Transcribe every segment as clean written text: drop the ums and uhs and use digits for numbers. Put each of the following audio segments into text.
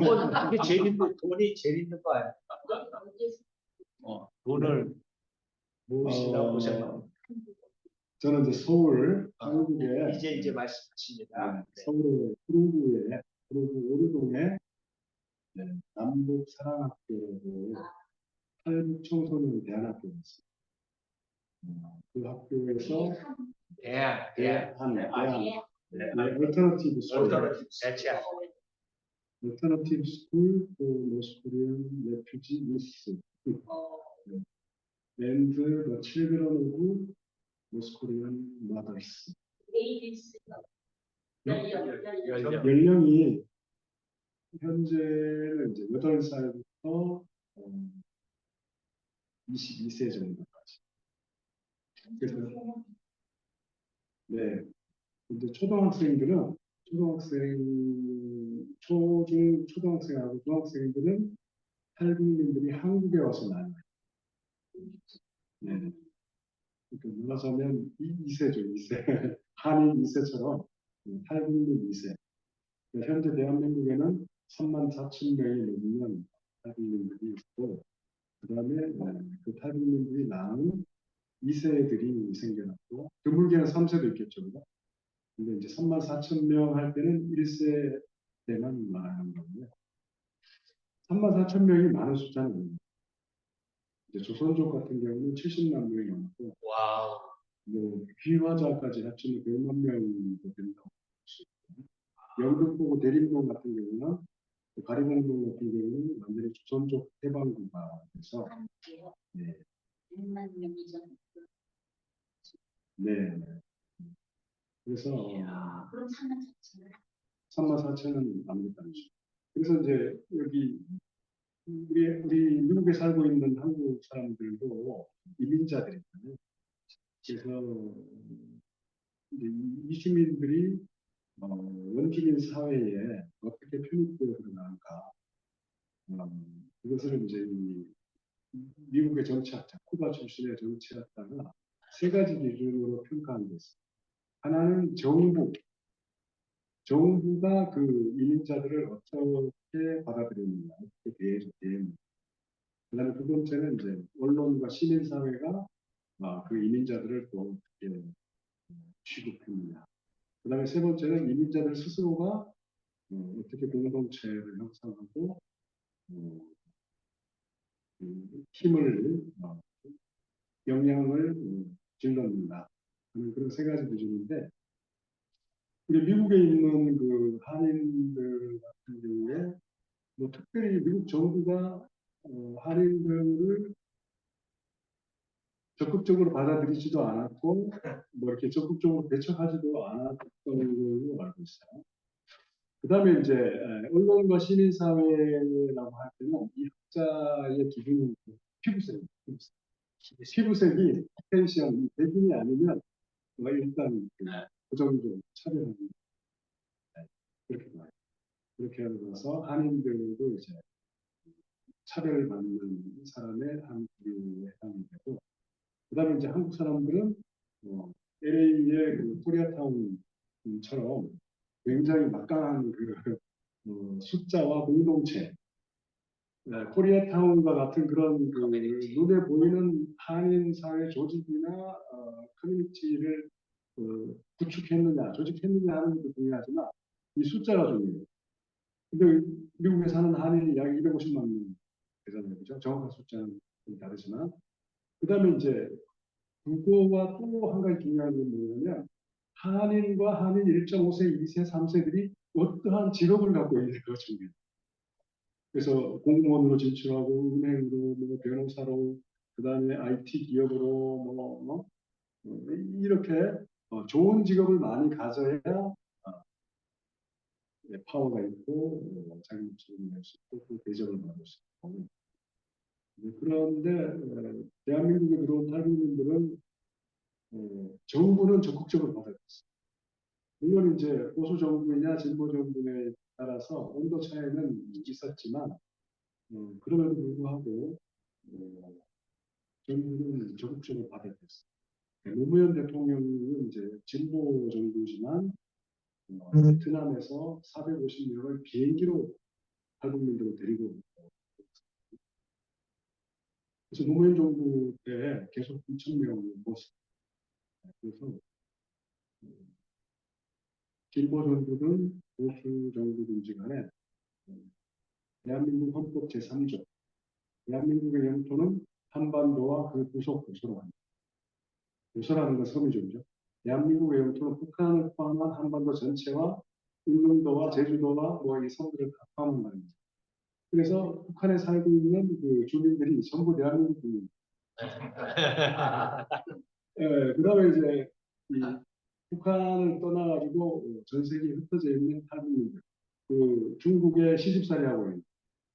이게 제일 힘든, 돈이 제일 힘든 거 아니야? 돈을 모으시다고 생각. 저는 이제 서울, 한국에 이제 말씀하십니다. 서울의 구로구에 구로구 오류동에 남북 사랑학교로 탈북 청소년 대안학교가 있습니다. 그 학교에서 대안. 얼터너티브 스쿨, 대체. Alternative School for North Korean Refugee Youth and the Children of North Korean Mothers. 연령이 현재는 이제 8살부터 22세 정도까지. 그래서 네, 이제 초등학생하고 중학생들은 탈북민들이 한국에 와서 나와요. 네. 그러니까 말하자면 2세죠, 2세. 한인 2세처럼 탈북민 2세. 그러니까 현재 대한민국에는 34,000명이 넘는 탈북민들이 있고, 그 다음에 그 탈북민들이 낳은 2세들이 생겨났고, 드물게는 3세도 있겠죠. 근데 이제 34,000명 할 때는 1세 때만 말하는 거고요. 34,000명이 많은 숫자는 아니에요. 이제 조선족 같은 경우는 70만 명이 넘고, 와우. 뭐 귀화자까지 합치면 100만 명도 된다고 볼 수 있고, 영등포구 대림동 같은 경우는 가리봉동 같은 경우는 완전히 조선족 해방구가 돼서 네. 100만 명이 전. 네. 그래서 그럼 34,000은 남겼다는 거죠. 그래서 이제 여기 우리 미국에 살고 있는 한국 사람들도 이민자들이잖아요. 그래서 이제 이주민들이 원주민 사회에 어떻게 편입되어 들어가는가, 그것을 이제 미국의 정치학자, 쿠바 출신의 정치학자가 세 가지 기준으로 평가한 게 있습니다. 하나는 정부가 그 이민자들을 어떻게 받아들였느냐, 어떻게 대했느냐. 그다음에 두 번째는 이제 언론과 시민사회가 그 이민자들을 또 어떻게 취급했느냐. 그다음에 세 번째는 이민자들 스스로가 어떻게 공동체를 형성하고 힘을 영향을 길렀는가 하는 그런 세 가지 기준인데, 우리 미국에 있는 그 한인들 같은 경우에 뭐 특별히 미국 정부가 한인들을 적극적으로 받아들이지도 않았고 뭐 이렇게 적극적으로 배척하지도 않았던 걸로 알고 있어요. 그 다음에 이제 언론과 시민사회라고 할 때는 이 학자의 기준은 피부색입니다. 피부색이 페이시언 백인이 아니면 일단 부정적 차별하는 그렇게 봐요. 그렇게 하면서 한인들도 이제 차별을 받는 사람의 한 부류에 해당이 되고, 그다음에 이제 한국 사람들은 LA의 그 코리아타운처럼 굉장히 막강한 그 숫자와 공동체, 코리아타운과 같은 그런 그 눈에 보이는 한인 사회 조직이나 커뮤니티를 구축했느냐, 조직했느냐 하는 것도 중요하지만 이 숫자가 중요해요. 근데 미국에 사는 한인이 약 250만 명 되잖아요, 그죠? 정확한 숫자는 좀 다르지만, 그 다음에 이제 그거와 또 한 가지 중요한 건 뭐냐면 한인과 한인 1.5세, 2세, 3세들이 어떠한 직업을 갖고 있는지가 중요해요. 그래서 공무원으로 진출하고 은행으로 뭐 변호사로 그다음에 IT 기업으로 이렇게 좋은 직업을 많이 가져야 파워가 있고 자기 목소리를 낼 수 있고 그 대접을 받을 수 있고. 그런데 대한민국에 들어온 탈북민들은 정부는 적극적으로 받아들였어요. 물론 이제 보수 정부이냐 진보 정부에 따라서 온도 차이는 있었지만 그럼에도 불구하고 정부는 적극적으로 받아들였어요. 노무현 대통령은 이제 진보 정부지만 베트남에서 450명을 비행기로 탈북민들을 데리고 그래서 노무현 정부 때 계속 2,000명을 모았어요. 그래서 진보 정부든 보수 정부든지 간에 대한민국 헌법 제3조 대한민국의 영토는 한반도와 그 부속 요소로 요소라는 건 섬이죠. 대한민국의 영토는 북한을 포함한 한반도 전체와 울릉도와 제주도와 뭐 이 섬들을 다 포함한 말입니다. 그래서 북한에 살고 있는 그 주민들이 전부 대한민국 주민. 그 다음에 이제 이 북한을 떠나가지고 전 세계에 흩어져 있는 탈북민들. 그 중국에 시집살이 하고 있는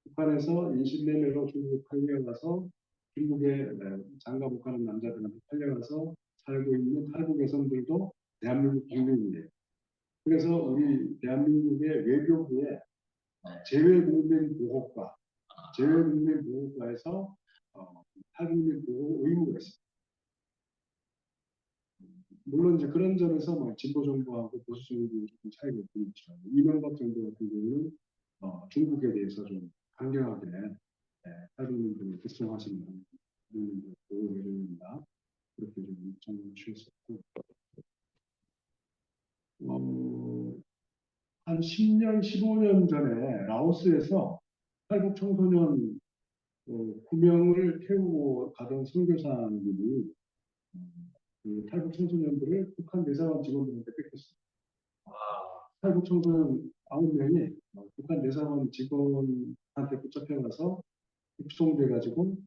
북한에서 인신매매로 중국에 팔려가서 중국에 장가 못 가는 남자들한테 팔려가서 살고 있는 탈북 여성들도 대한민국 국민이에요. 그래서 우리 대한민국의 외교부에 재외국민보호과, 재외국민보호과에서 탈북민 보호 의무가 있습니다. 물론 이제 그런 점에서 뭐 진보 정부하고 보수 정부 조금 차이가 있죠. 이명박 정부 같은 경우는 중국에 대해서 좀 강경하게 탈북민들을 특정하시는 탈북민들 보호 예정입니다. 그렇게 좀 입장을 취했었고 한 10년, 15년 전에 라오스에서 탈북 청소년 9명을 태우고 가던 선교사님이 그 탈북 청소년들을 북한 대사관 직원들한테 뺏겼어요. 탈북 청소년 9명이 북한 대사관 직원한테 붙잡혀가서 입송돼가지고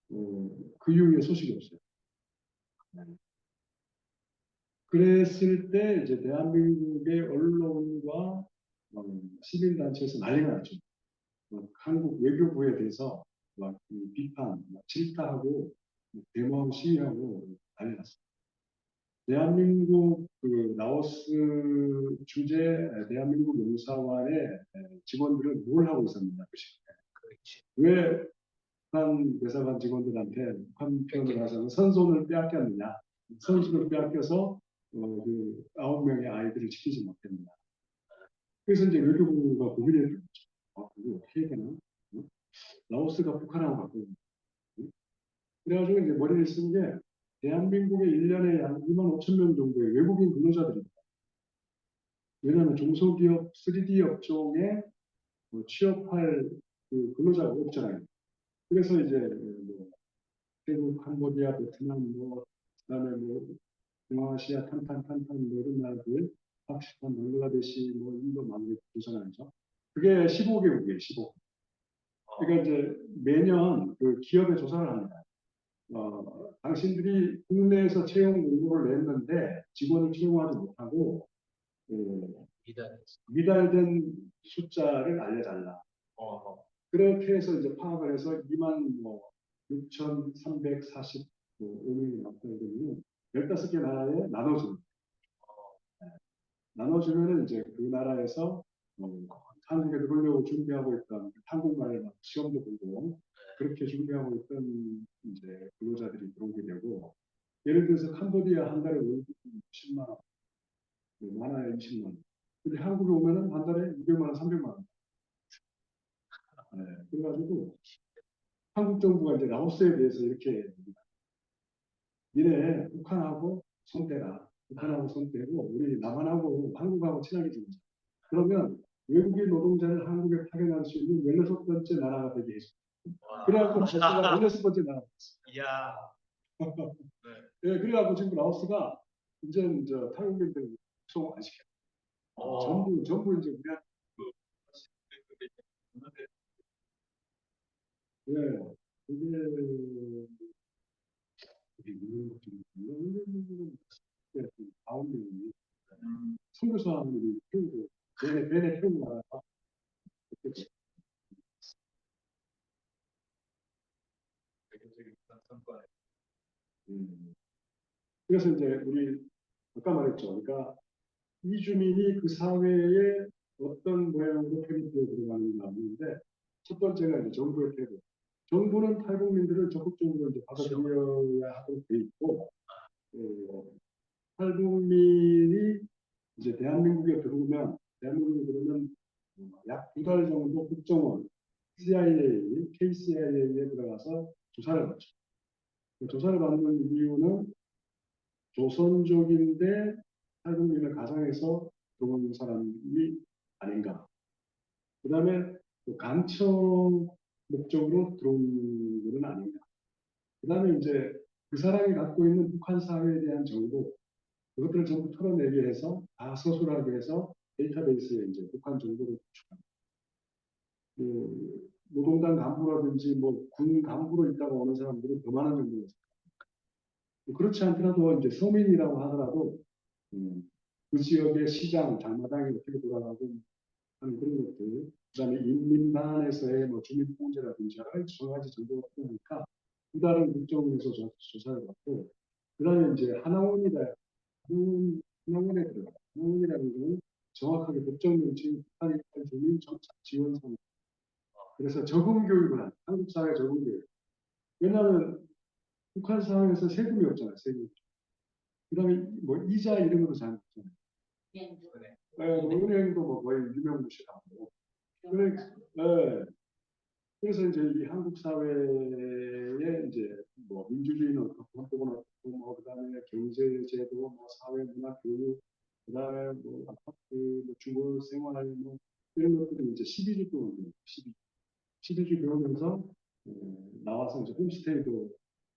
그 이후에 소식이 없어요. 그랬을 때 이제 대한민국의 언론과 시민단체에서 난리가 났죠. 한국 외교부에 대해서 막 비판, 질타하고 데모하고 시위하고 난리 났어요. 대한민국 그 라오스 주재 대한민국 영사관의 직원들은 뭘 하고 있었느냐 그 시간에. 왜 북한 대사관 직원들한테 북한 편을 하자면 선손을 빼앗겼느냐. 선수를 빼앗겨서 그 9명의 아이들을 지키지 못했느냐. 그래서 이제 외교부가 고민을 했죠. 그거 어떻게 해야 되나? 라오스가 북한하고 바꾸는. 그래가지고 이제 머리를 쓴 게 대한민국의 1년에 약 2만 5천 명 정도의 외국인 근로자들입니다. 왜냐하면 중소기업 3D 업종에 취업할 그 근로자가 없잖아요. 그래서 이제 뭐 태국, 캄보디아, 베트남, 뭐 그다음에 뭐 동아시아 탄탄 뭐 이런 나라들, 파키스탄, 방글라데시, 뭐 인도 많이 부산하죠. 그게 15개국이에요, 15. 그러니까 이제 매년 그 기업에 조사를 합니다. 당신들이 국내에서 채용 공고를 냈는데 직원을 채용하지 못하고 미달된 숫자를 알려달라. 그렇게 해서 이제 파악을 해서 2만 뭐 6,345명이 남다르면 15개 나라에 나눠줍니다. 나눠주면은 이제 그 나라에서 한국에 들어오려고 준비하고 있던 한국말 시험도 보고 그렇게 준비하고 있던 이제 근로자들이 들어오게 되고 예를 들어서 캄보디아 한 달에 월급이 10만 원, 많아야 20만 원. 근데 한국에 오면은 한 달에 200만 원, 300만 원. 그래가지고 한국 정부가 이제 라오스에 대해서 이렇게 니네 북한하고 손대라. 북한하고 손대고 우리 남한하고 한국하고 친하게 지내자. 그러면 외국인 노동자를 한국에 파견할 수 있는 16번째 나라가 되게 해줘. 그래갖고 라오스가 16번째 나라가 됐어. 이야. 네, 그래갖고 지금 라오스가 이제 탈북민들 구성 안 시켜. 전부 이제 우리한테. 네, 그게 아홉 명이 선교사들이 태우고 내내 태우고 나가서 그래서 이제 우리 아까 말했죠. 그러니까 이주민이 그 사회에 어떤 모양으로 편입되어 들어가는가 하는데 첫 번째가 이제 정부의 태도. 정부는 탈북민들을 적극적으로 이제 받아들여야 하도록 돼 있고 탈북민이 이제 대한민국에 들어오면 약 2달 정도 국정원 CIA, KCIA에 들어가서 조사를 받죠. 조사를 받는 이유는 조선족인데 탈북민을 가장해서 들어온 사람이 아닌가. 그 다음에 간첩 목적으로 들어온 것은 아닌가. 그 다음에 이제 그 사람이 갖고 있는 북한 사회에 대한 정보, 그것들을 전부 털어내게 해서 다 서술하게 해서 데이터베이스에 이제 북한 정보를 구축합니다. 노동당 간부라든지 뭐 군 간부로 있다가 오는 사람들이 더 많은 정도가 있습니다. 그렇지 않더라도 이제 서민이라고 하더라도 그 지역의 시장, 장마당이 어떻게 돌아가고 하는 그런 것들, 그다음에 인민단에서의 뭐 주민통제라든지 여러 가지 정보가 있으니까 또 다른 국정원에서 조사를 받고, 그다음에 이제 하나원이다. 하나원에 들어가. 하나원이라는 건 정확하게 법정 명칭 북한 주민 정착 지원선. 그래서 적응 교육을 하는 한국 사회 적응 교육. 왜냐하면 북한 사회에서 세금이 없잖아요. 세금. 그다음에 뭐 이자 이런 것도 잘 없잖아요. 네. 은행도 뭐 거의 유명무실하고. 네. 그래서 이제 이 한국 사회에 이제 뭐 민주주의는 어떻고 한국은 어떻고 뭐 그다음에 경제 제도, 뭐 사회 문화 교육, 그다음에 뭐 아파트, 뭐 주거 생활 뭐 이런 것들이 이제 12주 동안 12주 배우면서 나와서 이제 홈스테이도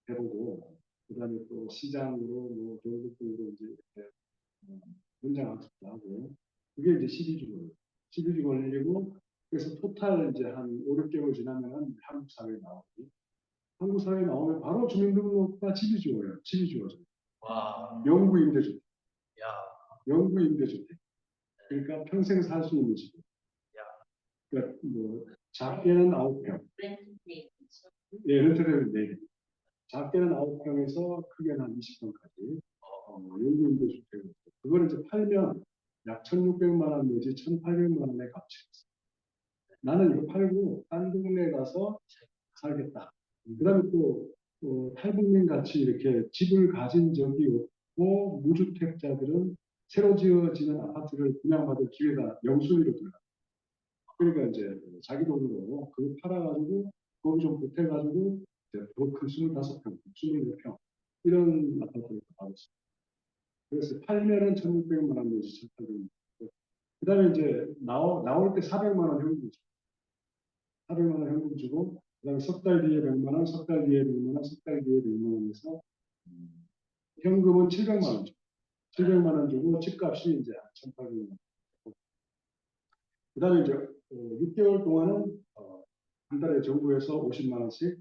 해보고, 그다음에 또 시장으로 뭐 경북으로 이제 이렇게 현장 학습도 하고, 그게 이제 12주 걸리고, 그래서 토탈 이제 한 5, 6개월 지나면 한국 사회에 나오고, 한국 사회에 나오면 바로 주민등록과 집이 주어요. 집이 주어져요. 와. 영구 임대주택. 야. 영구 임대주택. 그러니까 평생 살 수 있는 집. 야. 그러니까 뭐 작게는 9평. 네. 예, 렌트를 4개. 작게는 9평에서 크게는 한 20평까지. 영구 임대주택. 그걸 이제 팔면 약 1,600만 원 내지 1,800만 원의 값이 있어요. 나는 이거 팔고 딴 동네 가서 살겠다. 그다음에 또 탈북민 같이 이렇게 집을 가진 적이 없고 무주택자들은 새로 지어지는 아파트를 분양받을 기회가 영순위로 들어가. 그러니까 이제 자기 돈으로 그거 팔아가지고 거기 좀 보태가지고 더 큰 25평, 24평 이런 아파트를 받았어요. 그래서 팔면은 1,600만 원 내지 1,800만 원. 그다음에 이제 나올 때 400만 원 현금 주고, 400만 원 현금 주고, 그다음에 석 달 뒤에 100만 원, 석 달 뒤에 100만 원, 석 달 뒤에 100만 원에서 현금은 700만 원 주고, 700만 원 주고 집값이 이제 1,800만 원. 그다음에 이제 6개월 동안은 한 달에 정부에서 50만 원씩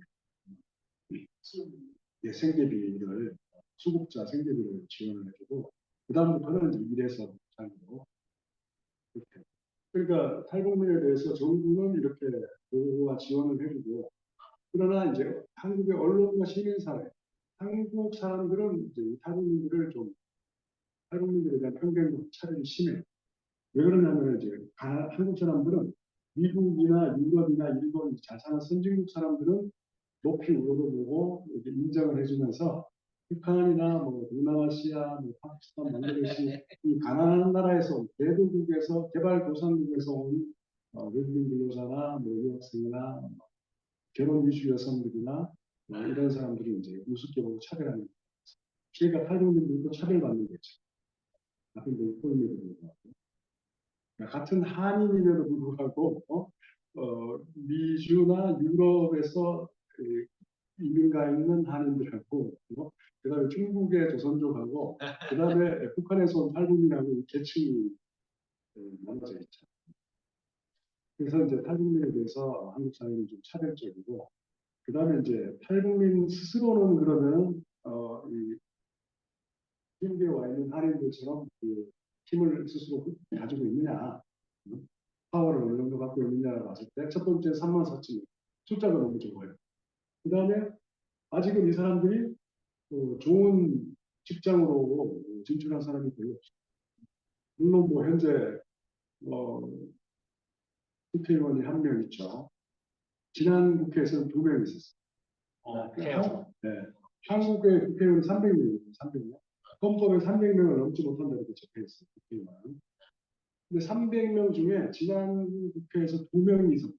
생계비를, 수급자 생계비를 지원을 해주고, 그다음부터는 이제 일해서 살고 이렇게. 그러니까 탈북민에 대해서 정부는 이렇게 보호와 지원을 해주고, 그러나 이제 한국의 언론과 시민사회, 한국 사람들은 이제 탈북민들에 대한 편견과 차별이 심해요. 왜 그러냐면 이제 한국 사람들은 미국이나 유럽이나 일본 잘 사는 선진국 사람들은 높이 우러러보고 이렇게 인정을 해주면서 북한이나 뭐 동남아시아, 뭐 파키스탄, 방글라데시 이 가난한 나라에서 개도국에서 개발도상국에서 온 외국인 근로자나 뭐 유학생이나 결혼 이주 여성들이나 이런 사람들이 이제 우습게 보고 차별하는 거죠. 그러니까 탈북민들도 차별받는 거죠. 같은 포인트도 불구하고, 같은 한인임에도 불구하고 미주나 유럽에서 이민 가 있는 한인들하고, 그다음에 중국의 조선족하고, 그다음에 북한에서 온 탈북민하고 계층이 나눠져 있죠. 그래서 이제 탈북민에 대해서 한국 사회는 좀 차별적이고, 그다음에 이제 탈북민 스스로는 그러면 이 중국에 와 있는 한인들처럼 그 힘을 스스로 가지고 있느냐, 파워를 어느 정도 갖고 있느냐를 봤을 때 첫 번째 3만 4천 명, 숫자가 너무 적어요. 그다음에 아직은 이 사람들이 좋은 직장으로 진출한 사람이 별로 없어요. 물론 뭐 현재 국회의원이 한 명 있죠. 지난 국회에서는 2명 있었어요. 네. 한국의 국회의원이 300명이에요. 300명. 헌법에 300명을 넘지 못한다고 적혀있어요. 국회의원. 근데 300명 중에 지난 국회에서 2명이 있었다.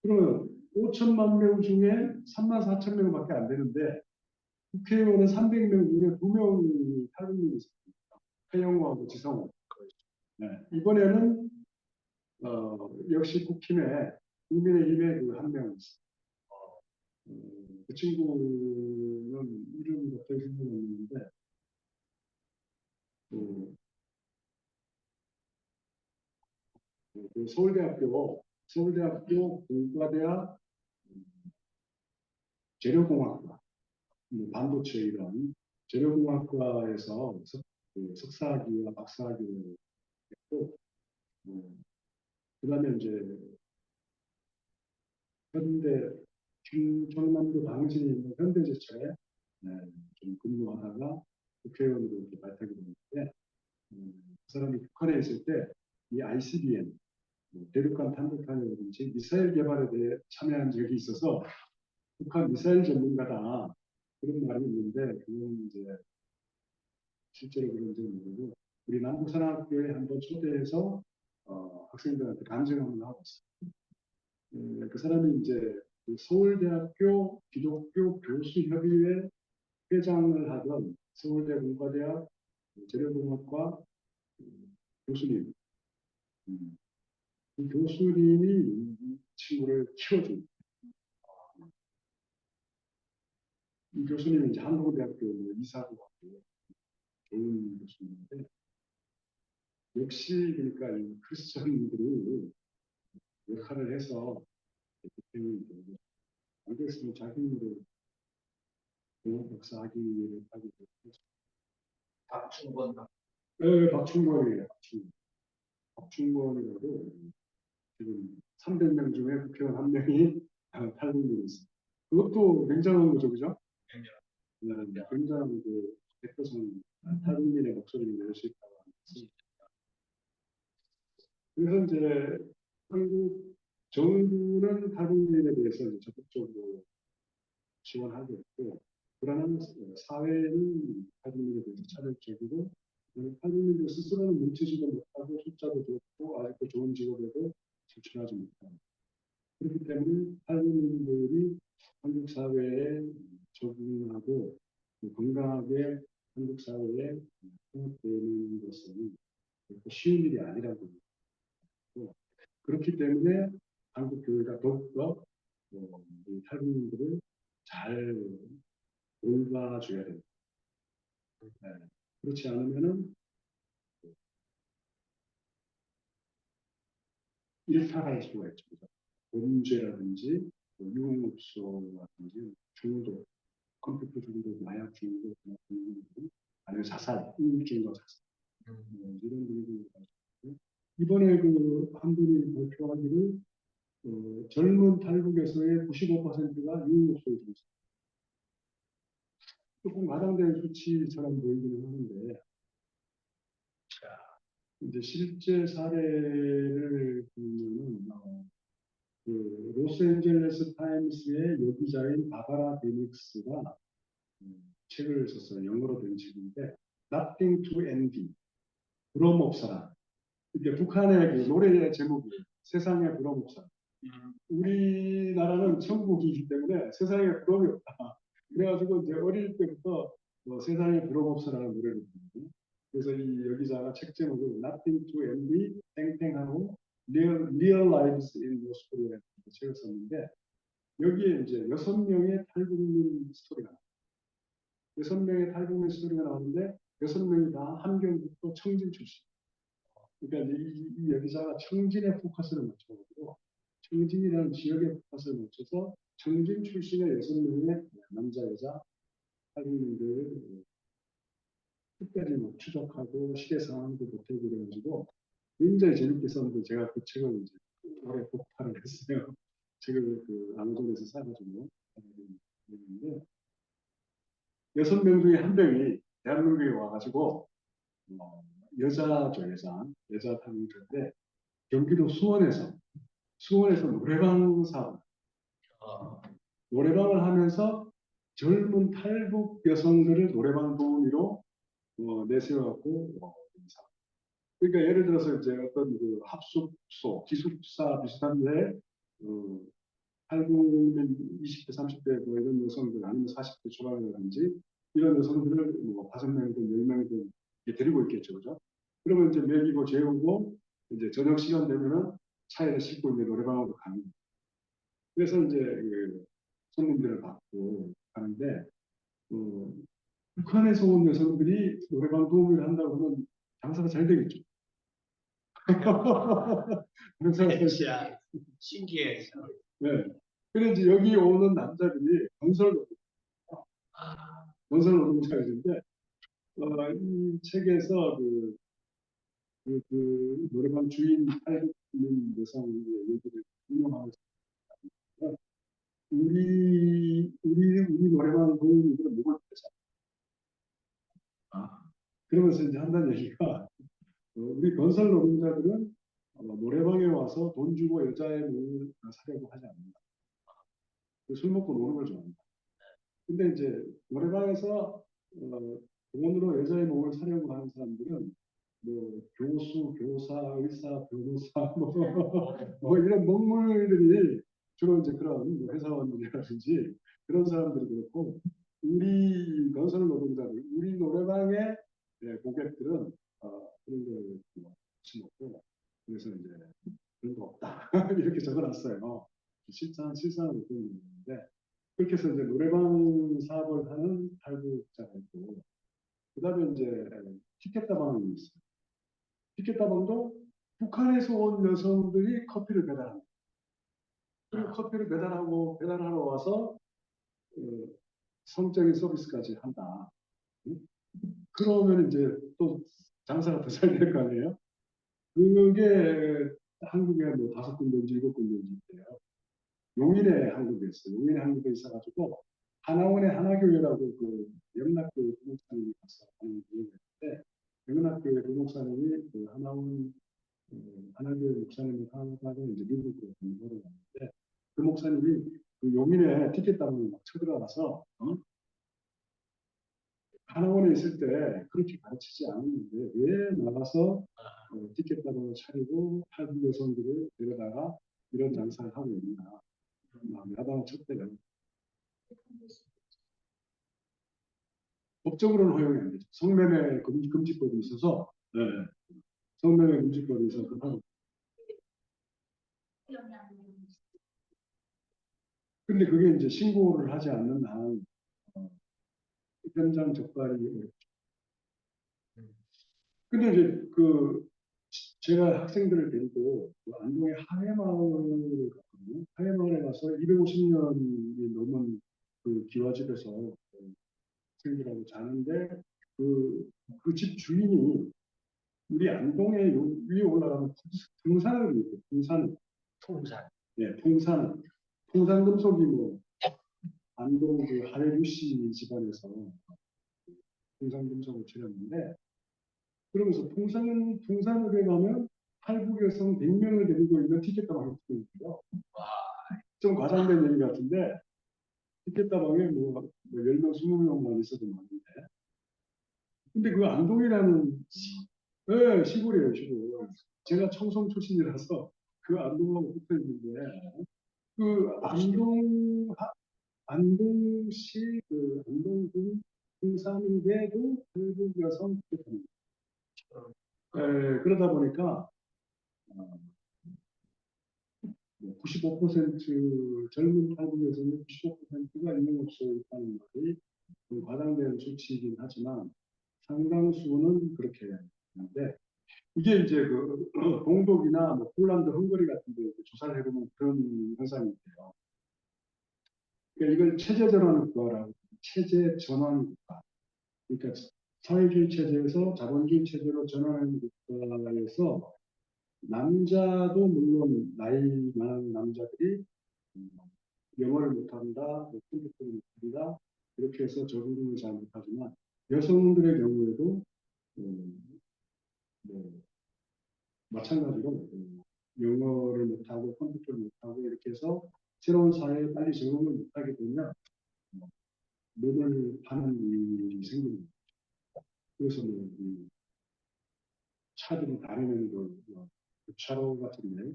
그러면 5천만 명 중에 3만 4천 명밖에 안 되는데 국회의원은 300명 중에 2명이 탈북민이 있습니다. 하영우하고 지성호. 네. 이번에는 역시 국힘에 국민의힘에 그 한 명 있습니다. 그 친구는 이름이 갑자기 생각이 안 나는데 그 서울대학교 공과대학 재료공학과 반도체 이런 재료공학과에서 그 석사학위와 박사학위를 했고 그다음에 이제 현대 경남도 당진에 있는 현대제철에 좀 근무하다가 국회의원으로 이렇게 발탁이 됐는데 그 사람이 북한에 있을 때 이 ICBM 대륙간 탄도탄이라든지 미사일 개발에 대해 참여한 적이 있어서 북한 미사일 전문가다 그런 말이 있는데 그건 이제 실제로 그런지 모르고 우리 남부산학교에 한번 초대해서 학생들한테 간증을 하고 있어요. 그 사람이 이제 그 서울대학교 기독교 교수협의회 회장을 하던 서울대 공과대학 재료공학과 교수님, 이 교수님이 이 친구를 키워줍니다. 이 교수님이 이제 한국대학교 이사도 하고 좋은 교수님인데 역시 그러니까 이 크리스천들이 역할을 해서 안 그랬으면 자기 힘으로 역사학위를 하게 됐죠. 박충권. 네, 박충권이에요. 박충권이라고 지금 300명 중에 국회의원 한 명이 탈북민이 있어요. 그것도 굉장한 거죠, 그죠? 네, 굉장한 그 백퍼선 탈북민의 목소리를 낼 수 있다고 하는 그래서 이제 한국 정부는 탈북민에 대해서 이제 적극적으로 지원하고 있고, 불안한 사회는 탈북민에 대해서 차별적이고, 탈북민들 스스로는 뭉치지도 못하고 숫자도 적고 아직도 좋은 직업에도 진출하지 못합니다. 그렇기 때문에 탈북민들이 한국 사회에 적응하고 건강하게 한국 사회에 통합되는 것은 쉬운 일이 아니라고 합니다. 그렇기 때문에 한국 교회가 더욱더 탈북민들을 잘 돌봐줘야 됩니다. 네. 그렇지 않으면은 일탈할 수가 있죠. 범죄라든지 유흥업소라든지 중독, 컴퓨터 중독, 마약 중독, 아니면 자살, 우울증과 자살 이런 분들이 있고 이번에 그 한 분이 발표하기를 젊은 탈북에서의 95%가 유흥업소에 들었어요. 조금 과장된 수치처럼 보이기는 하는데 이제 실제 사례를 보면은 그 로스앤젤레스 타임스의 여기자인 바바라 베닉스가 책을 썼어요. 영어로 된 책인데 Nothing to Envy, 부러움 없어라. 이게 북한의 그 노래의 제목이에요. 세상에 부러움 없어라. 우리나라는 천국이기 때문에 세상에 부러움이 없다. 그래가지고 이제 어릴 때부터 세상에 부러움 없어라는 노래를 부르거든요. 그래서 이 여기자가 책 제목을 Nothing to Envy, 땡땡하고 Real Lives in Moscow라는 책을 썼는데 여기에 이제 6명의 탈북민 스토리가 나와요. 6명의 탈북민 스토리가 나오는데 6명이 다 함경북도 청진 출신. 그러니까 이 여기자가 청진에 포커스를 맞춰가지고 청진이라는 지역에 포커스를 맞춰서 청진 출신의 6명의 남자 여자 탈북민들을 끝까지 뭐 추적하고 시대 상황도 보태고 그래가지고 굉장히 재밌게 썼는데 제가 그 책을 이제 올해 복파를 했어요. 책을 그 아마존에서 사가지고 했는데 6명 중에 한 명이 대한민국에 와가지고 여자죠 여자 탈북민인데 경기도 수원에서 노래방 사업 노래방을 하면서 젊은 탈북 여성들을 노래방 동의로 내세워갖고 그러니까 예를 들어서 이제 어떤 그 합숙소, 기숙사 비슷한데 한국인 20대, 30대 뭐 이런 여성들 아니면 40대 초반이라든지 이런 여성들을 뭐 5명이든 10명이든 데리고 있겠죠, 그죠? 그러면 이제 먹이고 재우고 이제 저녁 시간 되면은 차에다 싣고 이제 노래방으로 가는 거예요. 그래서 이제 그 손님들을 받고 하는데 북한에서 온 여성들이 노래방 도우미를 한다고 하면 장사가 잘 되겠죠. 그래서 진짜 신기해서. 네. 그래 이제 여기 오는 남자들이 아, 건설 노동자들인데 이 책에서 그 노래방 주인 할인 여성의 얘기를 인용하고 있습니다. 우리 노래방 도우미들은 목을 뺐잖아. 그러면서 이제 한다는 얘기가 우리 건설 노동자들은 노래방에 와서 돈 주고 여자의 몸을 사려고 하지 않는다. 술 먹고 노는 걸 좋아한다. 근데 이제 노래방에서 돈으로 여자의 몸을 사려고 하는 사람들은 뭐 교수, 교사, 의사, 변호사 뭐 이런 먹물들이 주로 이제 그런 뭐 회사원들이라든지 그런 사람들이 그렇고 우리 건설 노동자들, 우리 노래방의 고객들은 그런 걸 먹고 그래서 이제 그런 거 없다 이렇게 적어놨어요. 실상으로 그런 있는데 그렇게 해서 이제 노래방 사업을 하는 탈북자가 있고 그다음에 이제 티켓다방이 있어요. 티켓다방도 북한에서 온 여성들이 커피를 배달합니다. 그리고 커피를 배달하러 와서 어, 성적인 서비스까지 한다. 그러면 이제 또 장사가 더 잘 될 거 아니에요? 그게 한국에 뭐 5군데인지 7군데인지 있대요. 용인에 한국에 있어요. 용인에 한국에 있어가지고 하나원의 하나교회라고 그 영락교회 부목사님이 가서 하는 교회가 있는데 영락교회 부목사님이 그 하나원 하나교회 목사님을 하나가 이제 미국으로 공부를 갔는데 그 목사님이 그 용인에 티켓단을 막 쳐들어가서 하나원에 있을 때 그렇게 가르치지 않았는데 왜 나가서 티켓단을 차리고 탈북 여성들을 데려다가 이런 장사를 하고 있나 야당을 쳤대요. 법적으로는 허용이 안 되죠. 성매매 금지법이 있어서 네. 성매매 금지법이 있어서 근데 그게 이제 신고를 하지 않는 한 현장 적발이 어렵죠. 근데 이제 그 제가 학생들을 데리고 그 안동의 하회마을을 갔거든요. 하회마을에 가서 250년이 넘은 그 기와집에서 학생들하고 자는데 그 집 주인이 우리 안동에 위에 올라가면 등산을 있대요. 등산. 통산. 예, 풍산 금속이 뭐 안동 그 하회유 씨 집안에서 풍산 금속을 지렸는데 그러면서 풍산읍에 가면 탈북 여성 100명을 데리고 있는 티켓다방이 있고요. 좀 과장된 얘기 같은데 티켓다방에 뭐 10명, 20명만 있어도 많은데 근데 그 안동이라는 네, 시골이에요, 시골. 제가 청송 출신이라서 그 안동하고 붙어 있는데 그 안동시 그 안동군 풍산읍에도 탈북 여성 티켓다방이 그러다 보니까 95% 젊은 탈북에서는 95%가 임용업소에 있다는 말이 좀 과장된 수치이긴 하지만 상당수는 그렇게 하는데 이게 이제 그 동독이나 뭐 폴란드, 헝가리 같은 데 조사를 해보면 그런 현상이 있대요. 그러니까 이걸 체제 전환 국가라고 체제 전환 국가. 그러니까 사회주의 체제에서 자본주의 체제로 전환하는 국가에서 남자도 물론 나이 많은 남자들이 영어를 못한다, 뭐 컴퓨터를 못한다 이렇게 해서 적응을 잘 못하지만 여성들의 경우에도 뭐 마찬가지로 영어를 못하고 컴퓨터를 못하고 이렇게 해서 새로운 사회에 빨리 적응을 못하게 되면 몸을 파는 일이 생깁니다. 그래서 차들이 다니는 그 차로 같은데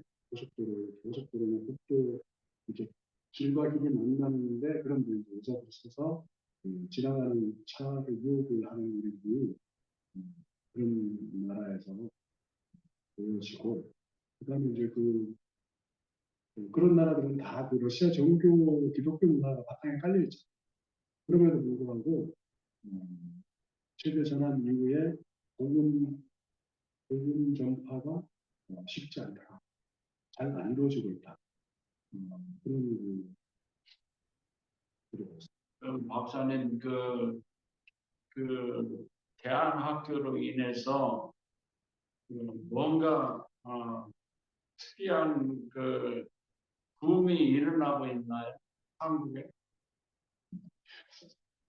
고속도로는 국도 이렇게 길과 길이 만나는데 그런 데 의자를 써서 지나가는 차를 유혹을 하는 일이 그런 나라에서 보여지고 그다음에 이제 그런 나라들은 다 그 러시아 정교 기독교 문화가 바탕에 깔려 있죠. 그럼에도 불구하고 세계 전환 이후에 복음 전파가 쉽지 않다. 잘 안 이루어지고 있다. 그런 박사님 그 대안학교로 인해서 그 뭔가 특이한 그 붐이 일어나고 있나요? 한국에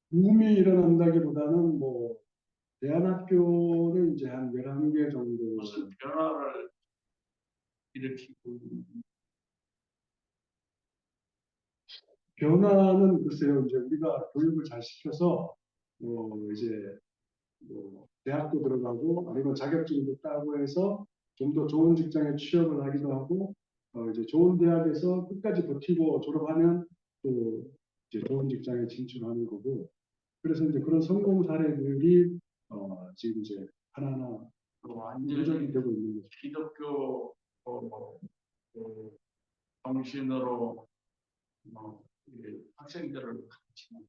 붐이 일어난다기보다는 뭐 대안학교는 이제 한 11개 정도 무슨 변화를 일으키고 변화는 글쎄요 이제 우리가 교육을 잘 시켜서 이제 뭐 대학도 들어가고 아니면 자격증도 따고 해서 좀 더 좋은 직장에 취업을 하기도 하고 이제 좋은 대학에서 끝까지 버티고 졸업하면 또 이제 좋은 직장에 진출하는 거고 그래서 이제 그런 성공 사례들이 지금 이제 하나하나 누적이 완전히 되고 있는 거죠. 기독교 그 정신으로 이 학생들을 가르치는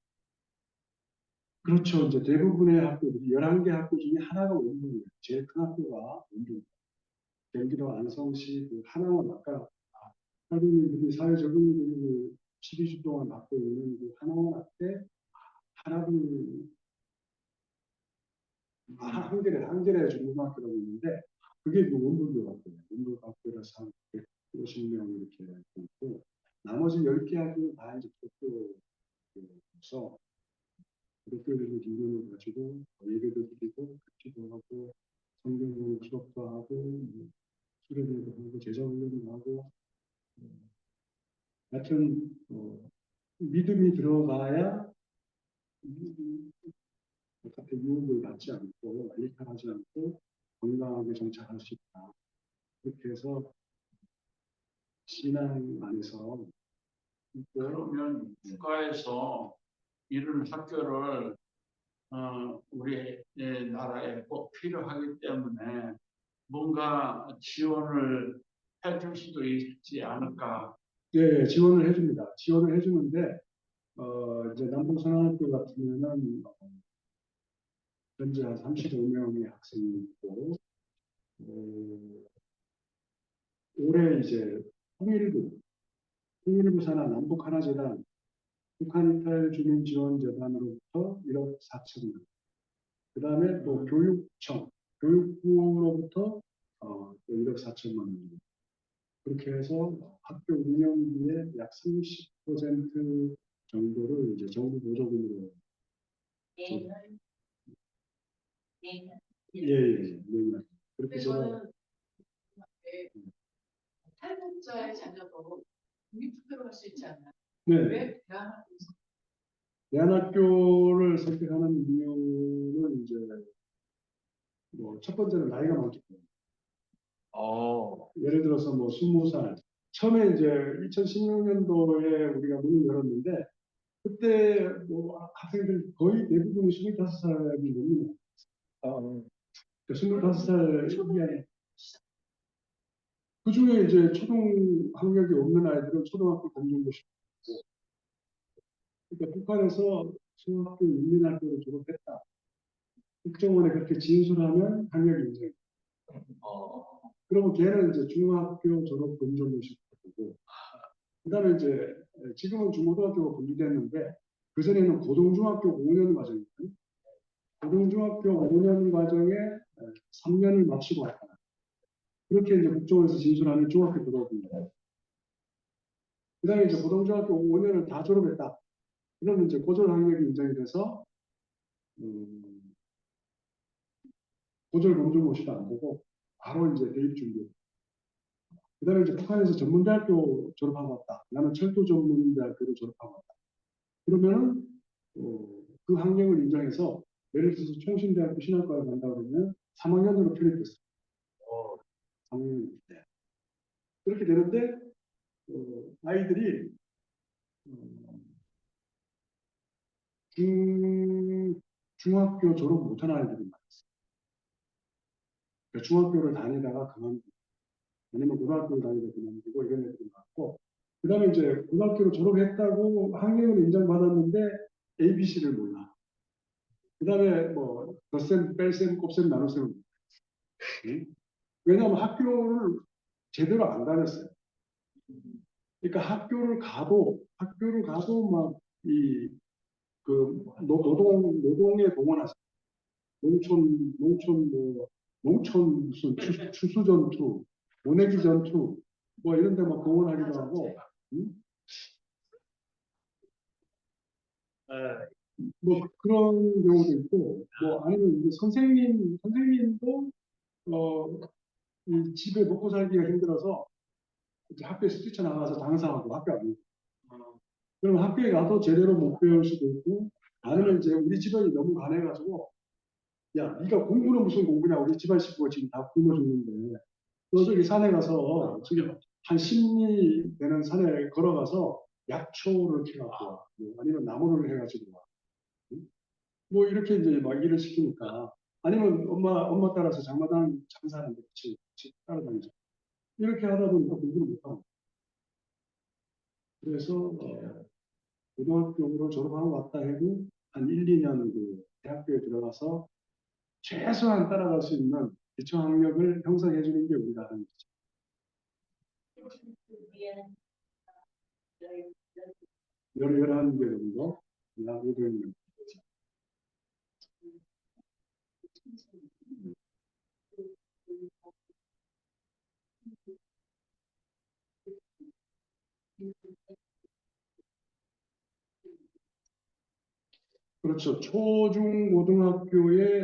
그렇죠. 이제 대부분의 학교들이 11개 학교 중에 하나가 원룸이에요. 제일 큰 학교가 원룸. 경기도 안성시 그 하나원 아까 할머니들이 사회 적응 교육을 12주 동안 받고 있는 그 하나원 앞에 하나분 한겨레 중고등학교라고 있는데 그게 그 원불교 학교예요. 원불교 학교라서 한 150명 이렇게 있고 나머지 10개 학교는 다 이제 기독교에서 기독교적인 기능을 가지고 예배도 드리고 기도 하고 성경 기록도 하고 수련회도 하고 제자훈련도 하고 하여튼 믿음이 들어가야 바깥에 유혹을 받지 않고 일탈하지 않고 건강하게 정착할 수 있다. 그렇게 해서 신앙 안에서 그러면 국가에서 이런 학교를 우리 나라에 꼭 필요하기 때문에 뭔가 지원을 해줄 수도 있지 않을까. 예, 지원을 해줍니다. 지원을 해주는데 이제 남북선학교 같으면은 현재 한 35명의 학생이 있고 올해 이제 통일부 산하 남북하나재단 북한이탈 주민지원재단으로부터 1억 4천만 그 다음에 또 교육부로부터 또 1억 4천만 원 그렇게 해서 학교 운영비의 약 30% 정도를 이제 정부 보조금으로 내년 내년 예. 그렇게 제가 이거는 탈북자의 자녀도 국립투표를 할 수 있지 않나요? 네, 왜 대안학교 대안학교를 선택하는 이유는 이제 뭐 첫 번째는 나이가 많기 때문에 예를 들어서 뭐 20살 처음에 이제 2016년도에 우리가 문을 열었는데 그때 뭐 학생들 거의 대부분이 25살이 넘는 25살 이하의 그 중에 이제 초등 학력이 없는 아이들은 초등학교 검정고시 그러니까 북한에서 중학교 인민학교를 졸업했다. 국정원에 그렇게 진술하면 학력이 인정. 그러면 걔는 이제 중학교 졸업 검정고시 보고 그다음에 이제 지금은 중고등학교가 분리됐는데 그전에는 고등중학교 5년 과정이거든요. 고등중학교 5년 과정에 3년을 마치고 왔다. 그렇게 이제 국정원에서 진술하면 중학교 졸업입니다. 그다음에 이제 고등중학교 5년을 다 졸업했다. 그러면 이제 고졸 학력이 인정이 돼서 고졸 검정고시도 안 보고 바로 이제 대입 준비. 그다음에 이제 북한에서 전문대학교 졸업하고 왔다. 나는 철도 전문대학교를 졸업하고 왔다. 그러면은 그 학력을 인정해서 예를 들어서 총신대학교 신학과에 간다 그러면 3학년으로 편입됐어요. 3학년 때. 그렇게 되는데 아이들이 중학교 졸업 못한 아이들이 많았어요. 그러니까 중학교를 다니다가 그만두고, 아니면 고등학교를 다니다가 그만두고 이런 애들이 많고, 그 다음에 이제 고등학교를 졸업했다고 학력은 인정받았는데 ABC를 몰라. 그 다음에 뭐 덧셈, 뺄셈, 곱셈, 나눗셈. 응? 왜냐하면 학교를 제대로 안 다녔어요. 그러니까 학교를 가도 막 노동에 동원하죠. 농촌 무슨 추수전투, 모내기 전투, 뭐 이런 데 막 동원하기도 하고, 응? 뭐 그런 경우도 있고, 뭐 아니면 이제 선생님도 이 집에 먹고 살기가 힘들어서 이제 학교에서 뛰쳐나가서 장사하고 학교 안 오고. 그럼 학교에 가도 제대로 못 배울 수도 있고, 아니면 이제 우리 집안이 너무 가난해가지고, 야, 네가 공부는 무슨 공부냐? 우리 집안 식구가 지금 다 굶어 죽는데, 너 저기 산에 가서 지금 한 10리 되는 산에 걸어가서 약초를 캐갖고 와. 뭐 아니면 나무를 해가지고 와. 응? 뭐 이렇게 이제 막 일을 시키니까, 아니면 엄마 따라서 장마당 장사하는데 같이 따라다니죠. 이렇게 하다 보니까 공부를 못하고. 그래서 고등학교로 졸업하고 왔다 해도 한 1, 2년 그 대학교에 들어가서 최소한 따라갈 수 있는 기초 학력을 형성해 주는 게 우리가 하는 거죠. 위에는 열한 개 정도, 약 500명. 그렇죠. 초중 고등학교에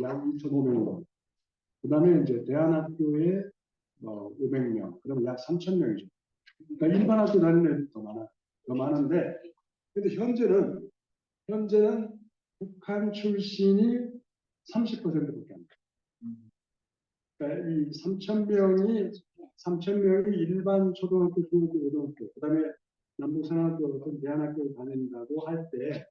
약 2,500명. 그 다음에 이제 대안학교에 500명. 그러면 약 3,000명이죠. 그러니까 일반 학교 다니는 애들 더 많은데, 근데 현재는 북한 출신이 30%밖에 안 돼요. 그러니까 이 3,000명이 일반 초등학교, 중학교, 고등학교, 그다음에 남북산학교 같은 대안학교를 다닌다고 할 때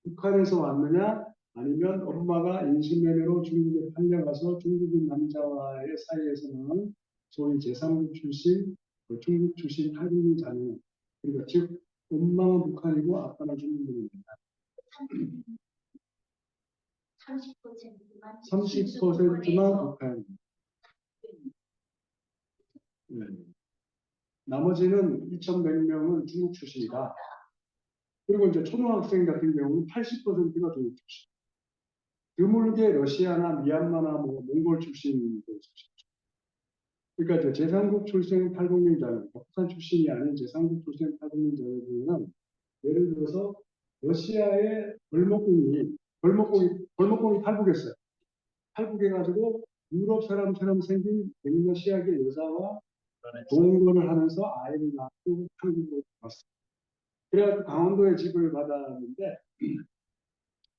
북한에서 왔느냐 아니면 엄마가 인신매매로 중국에 팔려가서 중국인 남자와의 사이에서는 소위 제3국 출신, 중국 출신 탈북민 자녀, 그러니까 즉 엄마는 북한이고 아빠는 중국인입니다. 30%만 북한. 네. 나머지는 2,100명은 중국 출신이다. 그리고 이제 초등학생 같은 경우는 80%가 중국 출신. 드물게 러시아나 미얀마나 뭐 몽골 출신도 있습니다. 그러니까 이제 제3국 출생 탈북민 자녀, 북한 출신이 아닌 제3국 출생 탈북민 자녀들은 예를 들어서 러시아의 벌목공이 탈북했어요. 탈북해가지고 유럽 사람처럼 생긴 백러시아계 여자와 동거를 하면서 아이를 낳고 한국으로 왔어요. 그래서 강원도에 집을 받았는데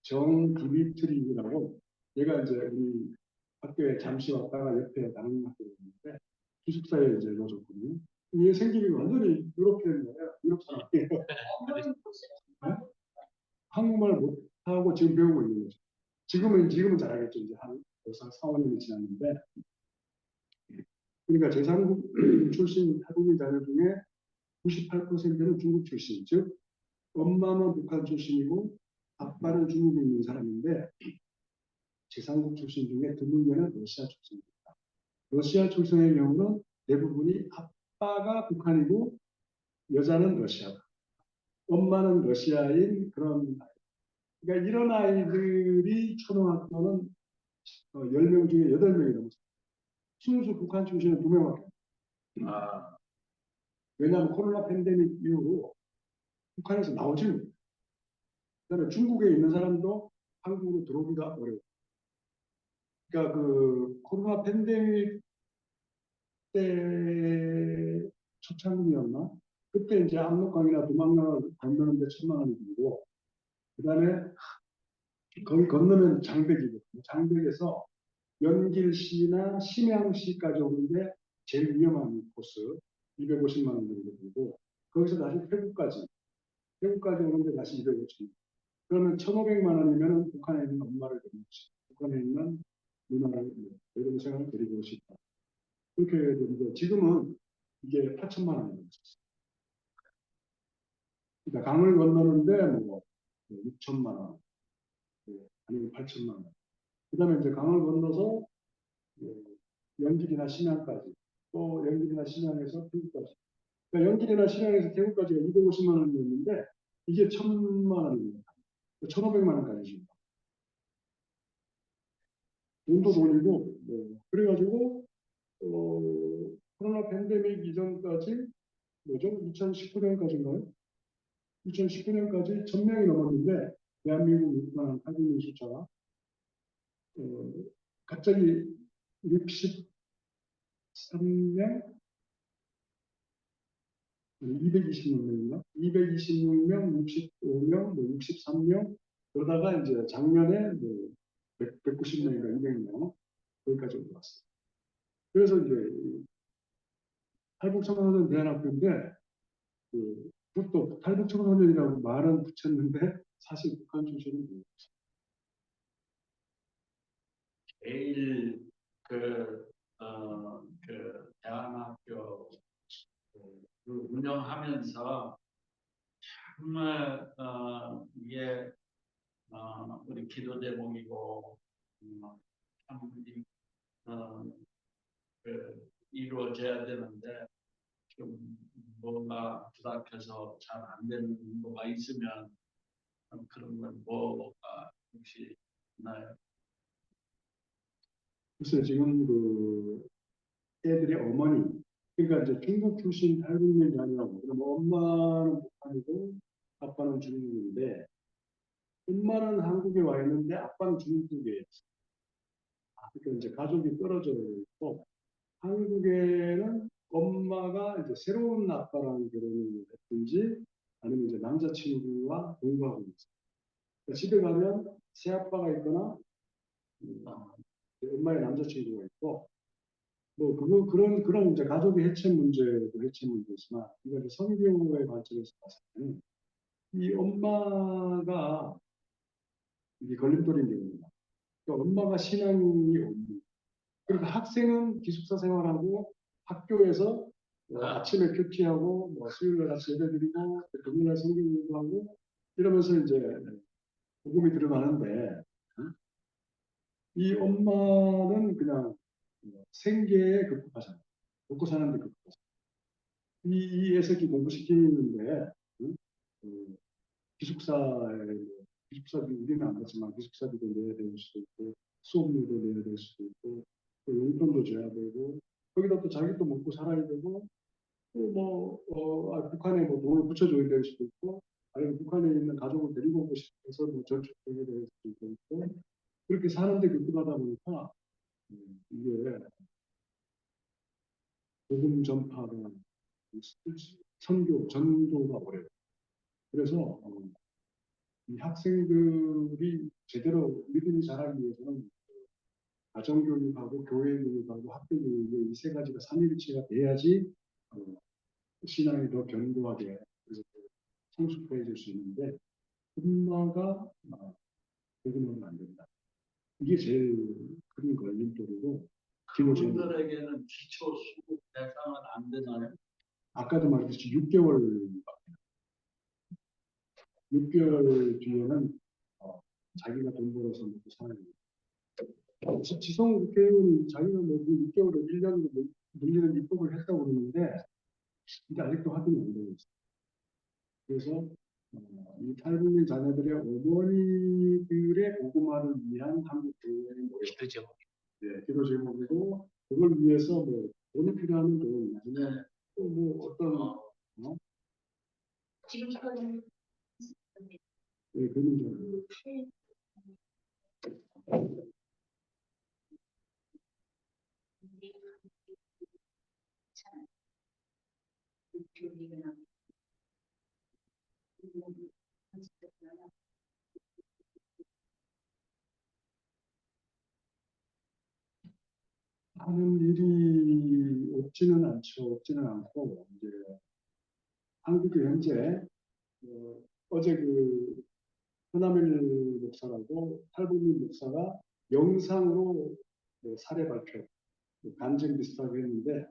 정 디미트리라고 얘가 이제 우리 학교에 잠시 왔다가 옆에 다른 학교에 있는데 기숙사에 이제 넣어줬거든요. 얘 생김이 완전히 유럽인이에요. 유럽 사람이에요. 네? 한국말 못하고 지금 배우고 있는 거죠. 지금은 잘하겠죠. 이제 한 벌써 4, 5년이 지났는데 그러니까 제3국 출신 탈북민 자녀 중에 98%는 중국 출신, 즉 엄마는 북한 출신이고 아빠는 중국에 있는 사람인데 제3국 출신 중에 드물게는 러시아 출신입니다. 러시아 출신의 경우는 대부분이 아빠가 북한이고 여자는 러시아다. 엄마는 러시아인 그런 그러니까 이런 아이들이 초등학교는 10명 중에 8명이 넘었어요. 순수 북한 출신은 2명밖에 없어요. 왜냐하면 코로나 팬데믹 이후로 북한에서 나오지 못해요. 그다음에 중국에 있는 사람도 한국으로 들어오기가 어려워요. 그러니까 그 코로나 팬데믹 때 초창기였나? 그때 이제 압록강이나 도망강을 건너는데 1,000만 원이 들고 그다음에 거기 건너면 장벽이거든요. 장벽에서 연길시나 심양시까지 오는데 제일 위험한 코스 250만 원 정도 들고 거기서 다시 태국까지 오는데 다시 250만 원. 그러면 1,500만 원이면 북한에 있는 엄마를 데리고 싶다. 북한에 있는 누나를 여동생을 데리고 싶다. 그렇게 되는데 지금은 이게 8천만 원이 됐어요. 그러니까 강을 건너는데 뭐 6천만 원, 아니면 8천만 원. 그다음에 이제 강을 건너서 연길이나 신양까지, 또 연길이나 신양에서 태국까지. 그러니까 연길이나 신양에서 태국까지가 250만 원이었는데 이게 1,000만 원입니다. 1,500만 원까지 줍니다. 돈도 돈이고, 그래가지고 코로나 팬데믹 이전까지 뭐죠? 2019년까지인가요? 2019년까지 1,000명이 넘었는데 대한민국 육만 800명 숫자가 갑자기 63명, 226명인가? 226명, 65명, 63명, 그러다가 이제 작년에 190명인가 200명 거기까지 올라왔어요. 그래서 이제 탈북청소년 대안학교인데 그것도 탈북청소년이라고 말은 붙였는데 사실 북한 출신은 뭐예요? 제일 대안학교 운영하면서 정말 이게 우리 기도 제목이고 참 이루어져야 되는데 좀 뭔가 부닥쳐서 잘 안 되는 뭐가 있으면 그런 건 뭐가 혹시 있나요? 글쎄요, 지금 애들의 어머니, 그러니까 이제 중국 출신 탈북민이 아니라고, 그럼 엄마는 북한이고 아빠는 중국인데, 엄마는 한국에 와 있는데 아빠는 중국에 있어요. 그러니까 이제 가족이 떨어져 있고, 한국에는 엄마가 이제 새로운 아빠랑 결혼을 했든지, 아니면 이제 남자친구와 동거하고 있어요. 그러니까 집에 가면 새 아빠가 있거나, 엄마의 남자친구가 있고, 그런 이제 가족의 해체 문제도 해체 문제지만, 이거 성교의 관점에서 봤을 때는, 이 엄마가 이게 걸림돌인 경우입니다. 그러니까 엄마가 신앙이 없는. 그러니까 학생은 기숙사 생활하고 학교에서 아침에 큐티하고 수요일날 같이 예배 드리고 금요일날 성경 공부하고 이러면서 이제 복음이 들어가는데 이 엄마는 그냥 생계에 급급하잖아요. 먹고 사는데 급급하잖아요. 이 애새끼 공부시키는데 응? 기숙사비 우리는 안 받지만 기숙사비도 내야 될 수도 있고 수업료도 내야 될 수도 있고 또 용돈도 줘야 되고 거기다 또 자기 도 먹고 살아야 되고 북한에 돈을 붙여줘야 될 수도 있고 아니면 북한에 있는 가족을 데리고 오고 싶어서 저축해야 될 수도 있고 그렇게 사는데 급급하다 보니까 이게 복음 전파가 선교 전도가 어려워요. 그래서 이 학생들이 제대로 믿음이 자라기 위해서는 가정교육하고 교회교육하고 학교교육의 이 세 가지가 삼위일체가 돼야지 신앙이 더 견고하게 그래서 성숙해질 수 있는데 엄마가 복음하면 안 된다. 이게 제일 큰 걸림돌이고 그분들에게는 기초 수급 대상은 안 되나요? 아까도 말했듯이 6개월 뒤에는 자기가 돈 벌어서 먹고 살아야 돼요. 지성 국회의원이 자기가 6개월에 1년으로 늘리는 입법을 했다고 그러는데 근데 아직도 확인이 안 되고 있어요. 그래서 이 탈북민 자녀들의 어머니들의 복음화를 위한 한국 교회의 기도 제목, 기도 제목이고 그걸 위해서 돈이 필요하면 돈, 아니면 또 어떤 지금 이거는 그런 좀 하는 일이 없지는 않고 이제 한국이 현재 어제 허나멜 목사라고 탈북민 목사가 영상으로 사례 발표, 간증 비슷하게 했는데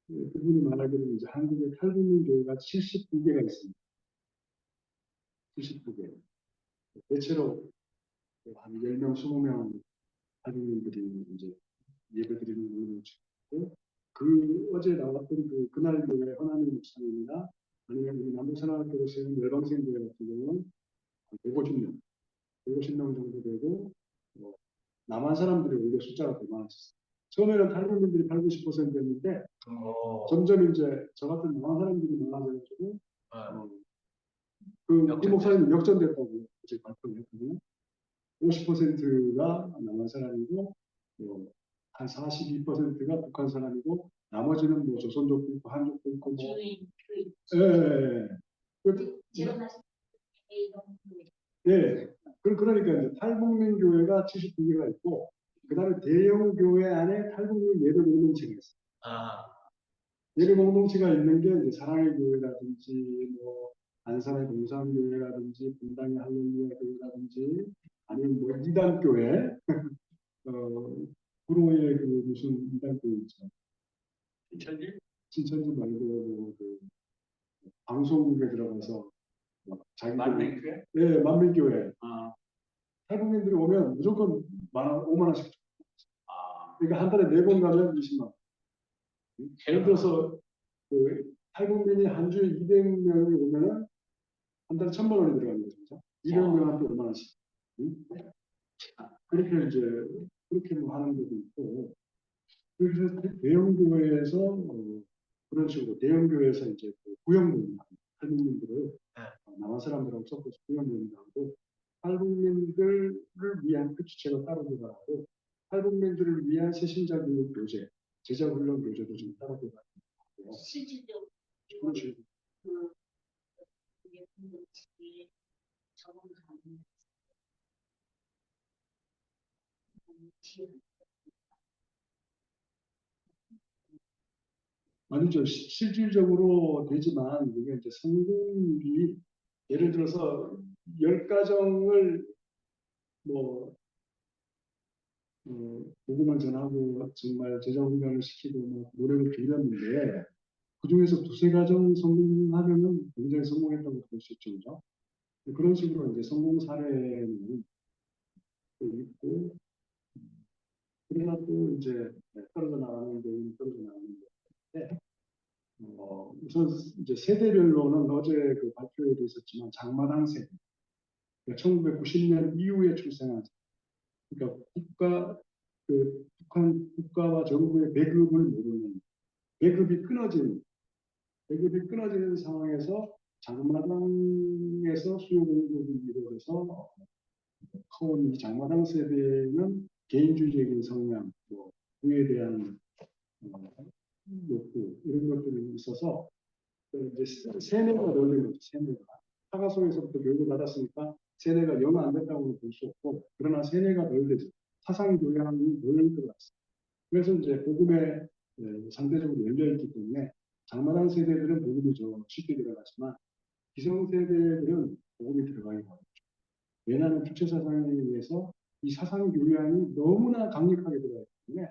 그분이 말하기로는 이제 한국에 탈북민 교회가 79개가 있습니다. 79개. 대체로 한 10명, 20명 탈북민들이 이제 예배드리는 모임을 짓고 어제 나왔던 그날 교회 허나멜 목사님이나 아니면 우리 남부산하교에서 있는 열방생교회 같은 경우는 150명, 150명 정도 되고 남한 사람들이 오히려 숫자가 더 많았었어요. 처음에는 탈북민들이 8, 90%였는데 점점 이제 저 같은 남한 사람들이 많아져가지고 그 목사님이 역전됐다고 이제 발표를 했거든요. 50%가 남한 사람이고 한 42%가 북한 사람이고 나머지는 뭐 조선족도 있고 한족도 있고 뭐 예. 결혼하신 이런 예. 그러니까 이제 탈북민 교회가 79개가 있고 그다음에 대형 교회 안에 탈북민 예배 공동체가 있어요. 예배 공동체가 있는 게 이제 사랑의 교회라든지 뭐 안산의 동산교회라든지 분당의 할렐루야 교회라든지 아니면 뭐 이단 교회 구로의 그 무슨 이단 교회 있죠. 신천지 말고 그 방송국에 들어가서 자기들 만민교회? 예, 만민교회. 탈북민들이 오면 무조건 5만 원씩 줘. 그러니까 한 달에 4번 가면 20만 원. 예를 들어서 그 탈북민이 한 주에 200명이 오면은 한 달에 1,000만 원이 들어가는 거죠. 200명한테 5만 원씩. 그렇게 이제 그렇게 뭐 하는 데도 있고 그래서 대형 교회에서 그런 식으로 대형 교회에서 이제 구역 모임 탈북민들을 남한 사람들하고 섞어서 구역 모임도 하고 탈북민들을 위한 주체가 따로 들어가고 탈북민들을 위한 새신자 교육 교재, 제자 훈련 교재도 좀 따로 들어가고 실질적으로 그런 식으로. 그게 공동체에 적응하는 아니죠. 실질적으로 되지만 이게 이제 성공률이 예를 들어서 10가정을 뭐 복음을 전하고 정말 제자 훈련을 시키고 뭐 노력을 기울였는데 그 중에서 2~3가정 성공하려면 굉장히 성공했다고 볼 수 있죠. 그죠? 그런 식으로 이제 성공 사례는 또 있고 그러나 또 이제 떨어져 나가는 경우는 떨어져 나가는 건데 우선 이제 세대별로는 어제 그 발표에도 있었지만 장마당 세대, 그러니까 1990년 이후에 출생한 그러니까 북한 국가와 정부의 배급을 모르는 배급이 끊어지는 상황에서 장마당에서 수요 공급이 이루어져서 커온 이 장마당 세대는 개인주의적인 성향, 뭐 부에 대한 욕구 이런 것들이 있어서 이제 세뇌가 널린 거죠. 세뇌가 사가송에서부터 교육을 받았으니까 세뇌가 영 안 됐다고는 볼 수 없고 그러나 세뇌가 덜 되죠. 사상 교양이 덜 들어갔어요. 그래서 이제 복음에 상대적으로 열려 있기 때문에 장마당 세대들은 복음이 좀 쉽게 들어가지만 기성 세대들은 복음이 들어가기 어렵죠. 왜냐하면 주체 사상에 의해서 이 사상 교양이 너무나 강력하게 들어가기 때문에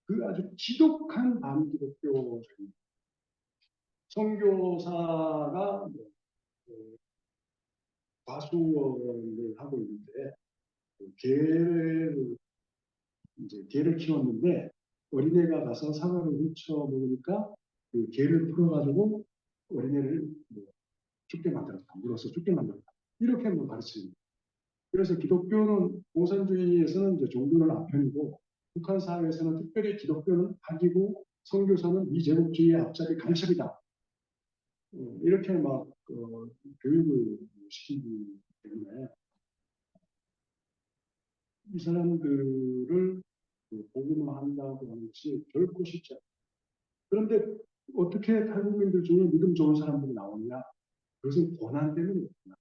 그 아주 지독한 반기독교적인 선교사가 과수원을 하고 있는데 개를 키웠는데 어린애가 가서 사과를 훔쳐 먹으니까 그 개를 풀어가지고 어린애를 죽게 만들었다. 물어서 죽게 만들었다. 이렇게 가르칩니다. 그래서 기독교는 공산주의에서는 이제 종교는 앞편이고 북한 사회에서는 특별히 기독교는 악이고 선교사는 미제국주의의 앞자리 간첩이다. 이렇게 교육을 시키기 때문에 이 사람들을 복음화한다고 하는 것이 결코 쉽지 않아요. 그런데 어떻게 탈북민들 중에 믿음 좋은 사람들이 나오느냐? 그것은 고난 때문이구나.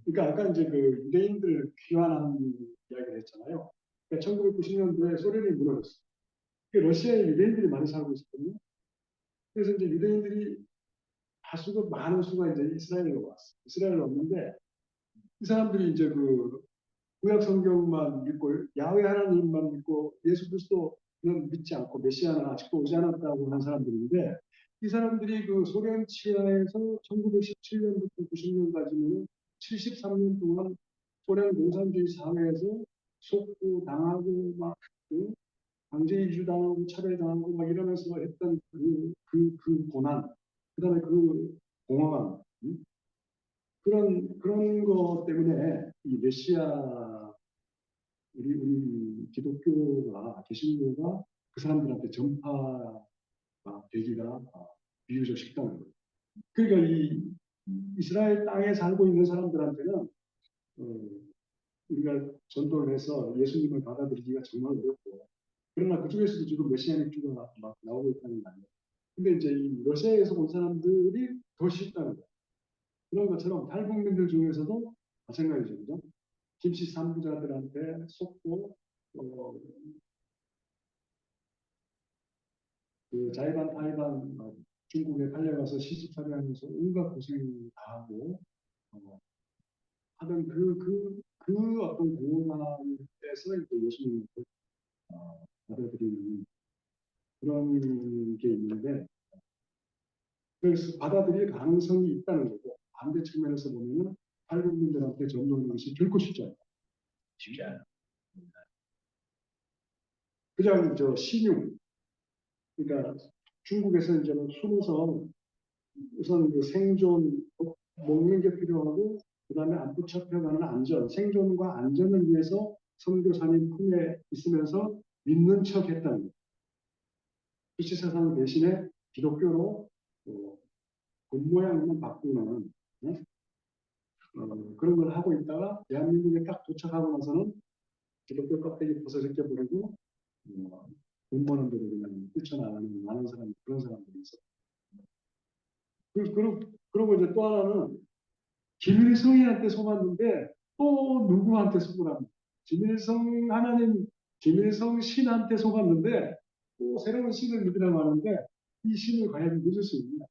그러니까 아까 이제 그 유대인들 귀환하는 이야기를 했잖아요. 그러니까 1990년도에 소련이 무너졌어요. 러시아에 유대인들이 많이 살고 있었거든요. 그래서 이제 유대인들이 많은 수가 이제 이스라엘로 왔어요. 이스라엘로 왔는데 이 사람들이 이제 그 구약 성경만 믿고 야훼 하나님만 믿고 예수 그리스도는 믿지 않고 메시아는 아직도 오지 않았다고 하는 사람들인데 이 사람들이 그 소련 치하에서 1917년부터 90년까지는 73년 동안 소련 공산주의 사회에서 속고 당하고 막 강제 이주당하고 차별당하고 막 이러면서 했던 그 고난, 그다음에 그 공허감, 그런 것 때문에 이 메시아 우리 기독교가 개신교가 그 사람들한테 전파가 되기가 비교적 쉽다는 거예요. 그러니까 이 이스라엘 땅에 살고 있는 사람들한테는 우리가 전도를 해서 예수님을 받아들이기가 정말 어렵고 그러나 그중에서도 지금 메시아닉주가 막 나오고 있다는 거 아니에요. 근데 이제 이 러시아에서 온 사람들이 더 쉽다는 거예요. 그런 것처럼 탈북민들 중에서도 마찬가지죠. 그죠? 김씨 산부자들한테 속고 그 자이반 타이반 중국에 팔려가서 시집살이하면서 온갖 고생 다 하고 하던 그 어떤 공허함에서 이제 예수님을 받아들이는 그런 게 있는데 그래서 받아들일 가능성이 있다는 거고 반대 측면에서 보면은 탈북민들한테 전도하는 것이 결코 쉽지 않아요. 쉽지 않아요. 그냥 저 신용 그러니까 중국에서 이제 숨어서 우선 그 생존 먹는 게 필요하고 그다음에 안 붙잡혀가는 안전 생존과 안전을 위해서 선교사님 품에 있으면서 믿는 척했다는 거예요. 크리스 세상 대신에 기독교로 겉모양만 바꾸는 그런 걸 하고 있다가 대한민국에 딱 도착하고 나서는 기독교 껍데기 벗어제껴 버리고 돈 버는 대로 그냥 뛰쳐나가는 많은 사람 그런 사람들이 있어. 그리고 이제 또 하나는 김일성이한테 속았는데 또 누구한테 속으랍니까? 김일성 하나님, 김일성 신한테 속았는데 또 새로운 신을 믿으라고 하는데 이 신을 과연 믿을 수 있냐?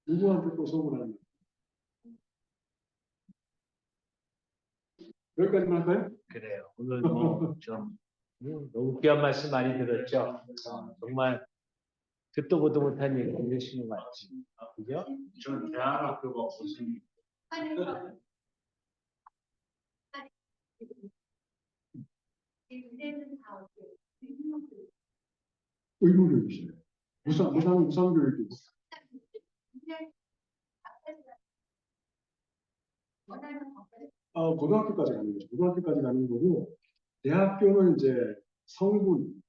누구한테 또 속으라는 여기까지만 할까요? 그래요. 오늘 좀 너무 귀한 말씀 많이 들었죠. 정말 듣도 보도 못한 얘기 들으신 것 같지. 그죠? 저는 대한학교가 없었으니 의무교육이시네요. 무상교육이고. 고등학교까지 가는 거죠. 고등학교까지 가는 거고, 대학교는 이제 성분,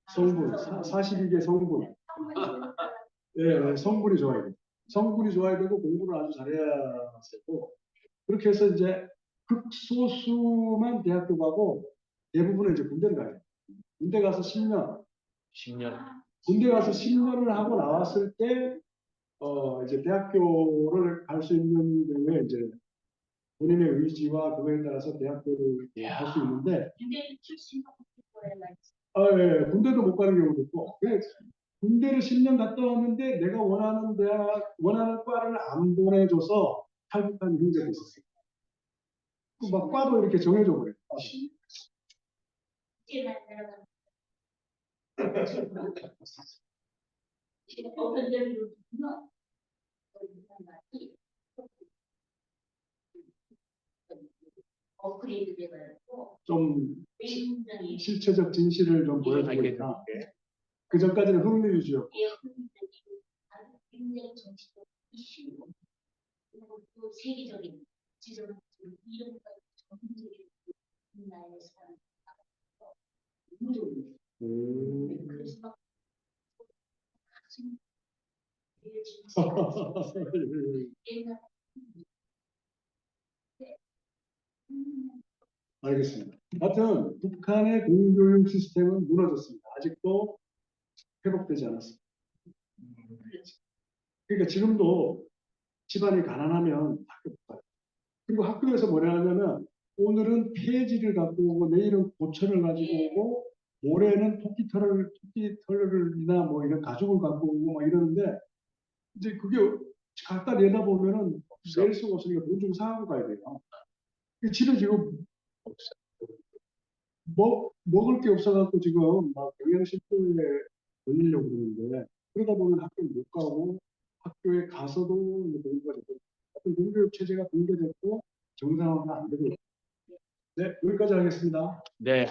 42개 성분. 예, 성분이 좋아야 돼요. 성분이 좋아야 되고, 공부를 아주 잘해야 되고, 그렇게 해서 이제 극소수만 대학교 가고, 대부분은 이제 군대를 가요. 군대 가서 10년. 10년. 군대 가서 10년을 하고 나왔을 때, 이제 대학교를 갈 수 있는 경우에 이제 본인의 의지와 그거에 따라서 대학교를 갈 수 있는데, 예, 군대도 못 가는 경우도 있고, 군대를 10년 갔다 왔는데 내가 원하는 대학, 원하는 과를 안 보내줘서 탈북한 형제도 있었어요. 막 과도 이렇게 정해줘 버려요. 업그레이드 돼가지고 좀 굉장히 실체적 진실을 좀 보여주고 있다. 그 전까지는 흥미 위주였고. 굉장히 정치적 이슈 그리고 또 세계적인 지적인 이런 전문적인 분야의 사람 너무 좋은 그래서 막 옛날 알겠습니다. 하여튼 북한의 공교육 시스템은 무너졌습니다. 아직도 회복되지 않았습니다. 그러니까 지금도 집안이 가난하면 학교 못 가요. 그리고 학교에서 뭐라 하냐면 오늘은 폐지를 갖고 오고 내일은 고철을 가지고 오고 모레는 토끼털이나 뭐 이런 가죽을 갖고 오고 막 이러는데 이제 그게 갖다 내다 보면은 낼 수가 없으니까 돈 주고 사고 가야 돼요. 집에 지금 먹을 게 없어갖고 지금 막 영양실조에 걸리려고 그러는데 그러다 보면 학교 못 가고 학교에 가서도 이제 공부가 되고 어떤 공교육 체제가 붕괴됐고 정상화가 안 되고 있어요. 네, 여기까지 하겠습니다. 네.